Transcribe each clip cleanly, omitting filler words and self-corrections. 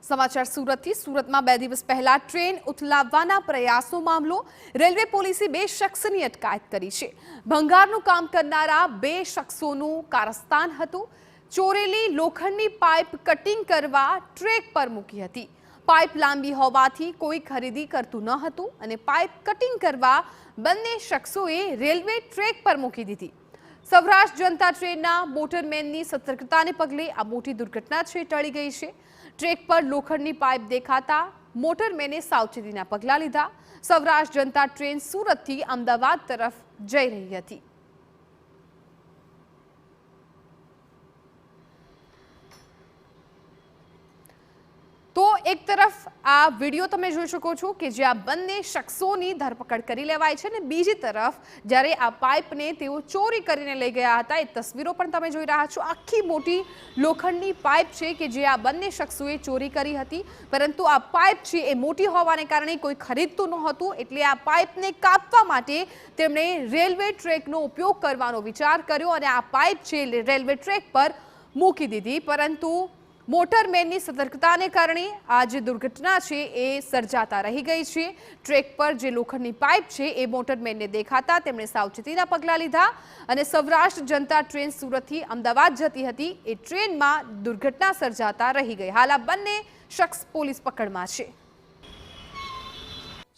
સમાચાર સુરતથી સુરતમાં 2 દિવસ પહેલા ટ્રેન ઉથલાવવાના પ્રયાસો મામલો રેલવે પોલીસે 2 શખ્સની અટકાયત કરી છે। ભંગારનું કામ કરનારા 2 શખ્સોનું કારસ્તાન હતું। ચોરેલી લોખંડની પાઇપ કટિંગ કરવા ટ્રેક પર મૂકી હતી। પાઇપ લાંબી હોવાથી કોઈ ખરીદી કરતું ન હતું અને પાઇપ કટિંગ કરવા બંને શખ્સોએ રેલવે ટ્રેક પર મૂકી દીધી। સૌરાષ્ટ્ર જનતા ટ્રેનના મોટરમેનની સતર્કતાને પગલે આ મોટી દુર્ઘટના ટળી ગઈ છે। ટ્રેક પર લોખંડની પાઇપ દેખાતા મોટરમેને સાવચેતીના પગલાં લીધા। સૌરાષ્ટ્ર જનતા ટ્રેન સુરતથી અમદાવાદ તરફ જઈ રહી હતી। તો એક તરફ આ વિડિયો તમે જોઈ શકો છો કે જ્યાં બંને શખ્સોની ધરપકડ કરી લેવાય છે અને બીજી તરફ જ્યારે આ પાઇપને તેઓ ચોરી કરીને લઈ ગયા હતા એ તસવીરો પણ તમે જોઈ રહ્યા છો। આખી મોટી લોખંડની પાઇપ છે કે જે આ બંને શખ્સોએ ચોરી કરી હતી, પરંતુ આ પાઇપ છે એ મોટી હોવાને કારણે કોઈ ખરીદતું નહોતું, એટલે આ પાઇપને કાપવા માટે તેમણે રેલવે ટ્રેકનો ઉપયોગ કરવાનો વિચાર કર્યો અને આ પાઇપ છે રેલવે ટ્રેક પર મૂકી દીધી। પરંતુ મોટરમેનની સતર્કતાને કારણે આ જે દુર્ઘટના છે એ સર્જાતા રહી ગઈ છે। ટ્રેક પર જે લોખંડની પાઇપ છે એ મોટરમેનને દેખાતા તેમણે સાવચેતીના પગલાં લીધા અને સૌરાષ્ટ્ર જનતા ટ્રેન સુરતથી અમદાવાદ જતી હતી એ ટ્રેનમાં દુર્ઘટના સર્જાતા રહી ગઈ। હાલ આ બંને શખ્સ પોલીસ પકડમાં છે।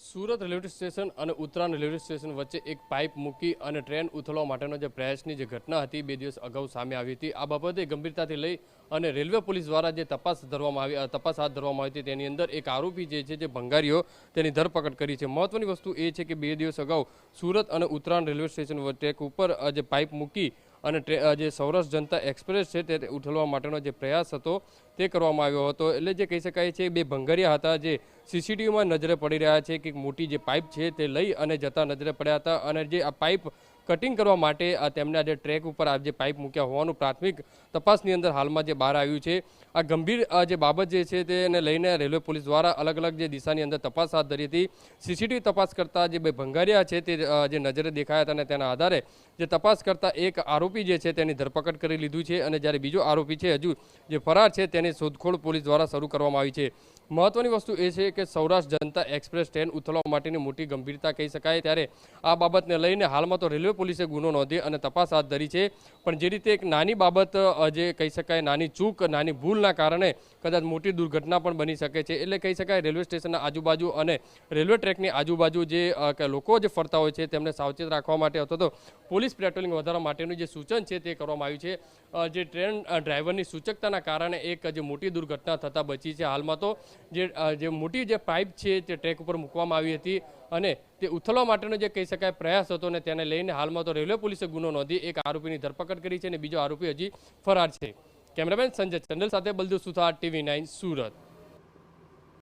સુરત રેલવે સ્ટેશન અને ઉત્તરાયણ રેલવે સ્ટેશન વચ્ચે એક પાઇપ મૂકી અને ટ્રેન ઉથલવા માટેનો જે પ્રયાસની જે ઘટના હતી 2 દિવસ અગાઉ સામે આવી હતી। આ બાબતે ગંભીરતાથી લઈ અને રેલવે પોલીસ દ્વારા જે તપાસ હાથ ધરવામાં આવી હતી તેની અંદર એક આરોપી જે ભંગારીઓ તેની ધરપકડ કરી છે। મહત્વની વસ્તુ એ છે કે 2 દિવસ અગાઉ સુરત અને ઉત્તરાયણ રેલવે સ્ટેશન ટ્રેક ઉપર જે પાઇપ મૂકી અને જે સૌરાષ્ટ્ર જનતા એક્સપ્રેસ છે તે ઉઠલવા માટેનો જે પ્રયાસ હતો તે કરવામાં આવ્યો હતો। એટલે જે કહી શકાય છે 2 ભંગારિયા હતા જે સીસીટીવીમાં નજરે પડી રહ્યા છે કે મોટી જે પાઇપ છે તે લઈ અને જતા નજરે પડ્યા હતા અને જે આ પાઇપ કટિંગ કરવા માટે તેમના જે ટ્રેક ઉપર આ જે પાઇપ મૂક્યા હોવાનું પ્રાથમિક તપાસની અંદર હાલમાં જે બહાર આવ્યું છે। આ ગંભીર જે બાબત જે છે તેને લઈને રેલવે પોલીસ દ્વારા અલગ અલગ જે દિશાની અંદર તપાસ હાથ ધરી હતી। સીસીટીવી તપાસ કરતા જે 2 ભંગારિયા છે તે જે નજરે દેખાયા હતા અને તેના આધારે જે તપાસ કરતા એક આરોપી જે છે તેની ધરપકડ કરી લીધું છે અને જ્યારે બીજો આરોપી છે હજુ જે ફરાર છે તેની શોધખોળ પોલીસ દ્વારા શરૂ કરવામાં આવી છે। મહત્વની વસ્તુ એ છે કે સૌરાષ્ટ્ર જનતા એક્સપ્રેસ ટ્રેન ઉથલવા માટેની મોટી ગંભીરતા કહી શકાય, ત્યારે આ બાબતને લઈને હાલમાં તો રેલવે પોલીસે ગુનો નોંધી અને તપાસ હાથ ધરી છે। પણ જે રીતે એક નાની બાબત જે કહી શકાય નાની ચૂક નાની ભૂલના કારણે કદાચ મોટી દુર્ઘટના પણ બની શકે છે। એટલે કહી શકાય રેલવે સ્ટેશનના આજુબાજુ અને રેલવે ટ્રેકની આજુબાજુ જે લોકો જે ફરતા હોય છે તેમને સાવચેત રાખવા માટે અથવા તો પોલીસ પેટ્રોલિંગ વધારવા માટેનું જે સૂચન છે તે કરવામાં આવ્યું છે। જે ટ્રેન ડ્રાઈવરની સૂચકતાના કારણે એક જે મોટી દુર્ઘટના થતાં બચી છે। હાલમાં તો જે મોટી જે પાઇપ છે તે ટ્રેક ઉપર મૂકવામાં આવી હતી અને તે ઉથલવા માટેનો જે કહી શકાય પ્રયાસ હતો ને તેને લઈને હાલમાં તો રેલવે પોલીસે ગુનો નોંધી એક આરોપીની ધરપકડ કરી છે અને બીજો આરોપી હજી ફરાર છે। કેમેરામેન સંજય ચંડલ સાથે બલદેવ સુથાર, TV9 સુરત।